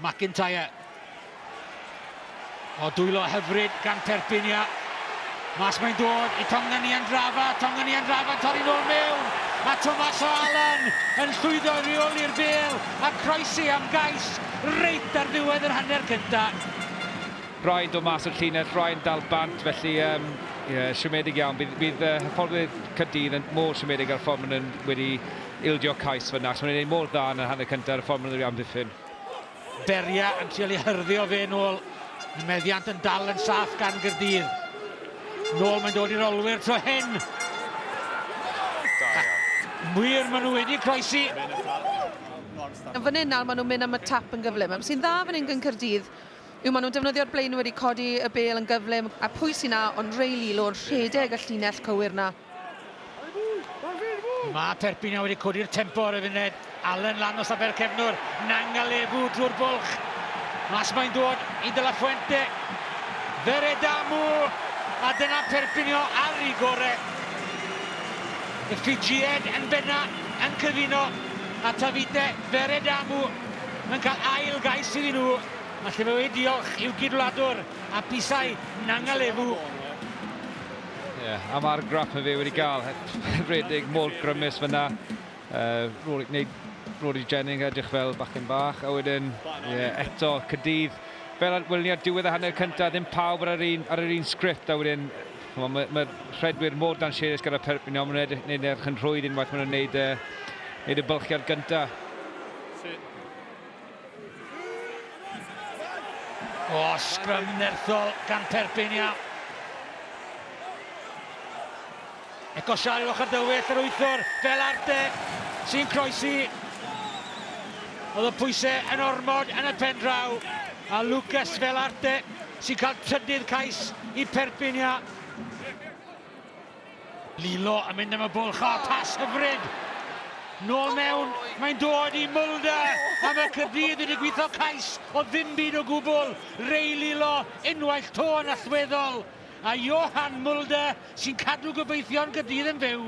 McIntyre. O dwylo hyfryd gan Perpignan. Mas mae'n dod i Tonganian Drafa, torri nôl mewn. A Thomas Allen yn llwyddo i reoli'r bêl a croesi am gais reit ar ddiwedd yr hanner cyntaf. Rhaid o mas o'r llinell, rhaid dal bant, felly siomedig iawn. Bydd hyfforddwyr Caerdydd yn mor siomedig ar ffordd maen nhw wedi ildio cais fyna. Mae'n gwneud mor dda yn y hanner cyntaf ar y ffordd maen nhw wedi amddiffyn. Beria yn trial i hyrddio fe nôl. Y meddiant yn dal yn saff gan Caerdydd. Nôl mae'n dod i'r olwyr tro hyn. Mwir maen nhw wedi croesi. Fan hyn nawr maen nhw'n mynd am y tap yn gyflym. Sy'n dda fan hyn gan Caerdydd yw maen nhw'n defnyddio'r blaen nhw wedi codi y bêl yn gyflym. A pwy sy'n na ond Reilly lo'n rhedeg y llinell cywir na. Mae Perpignan wedi codi'r tempo ar y funud. Allen lan o safel cefnwr. Nangalefu drwy'r bwlch. Mas mae'n dod i De La Fuente. Veredamu. A dyna Perpignan ar ei gorau. Y Fijied yn benna yn cyfuno. A Tafite Veredamu yn cael ail gais iddyn nhw. Mae lle fe wedi diolch i'w gydwladwr a pisau Nangalefu. A mae'r graff y fe wedi gael. Redig mor grymus fyna. Rory Jennings edrych fel bachgen bach. A wedyn eto Caerdydd. Fel wylniad diwedd y hanner cyntaf, ddim pawb ar yr un sgript. A wedyn mae'r rhedwyr mor dan siedus gyda Perpignan. Mae'n gwneud erch yn rhwyd unwaith maen nhw'n gwneud y bylchiad gyntaf. O, sgrym nerthol gan Perpignan. Eco siarad o'ch ar dywyll yr wythwr fel Arte sy'n croesi. Oedd y pwysau yn ormod yn y pen draw. A Lucas fel Arte sy'n cael trydydd cais i Perpignan. Lilo yn mynd am y bwlch. O, pas hyfryd. Nôl mewn, mae'n dod i Mulder. A mae Caerdydd wedi gweithio cais o ddim byd o gwbl. Reilly Lo, unwaith to yn allweddol. A Johan Mulder sy'n cadw gobeithio'n Caerdydd yn fyw.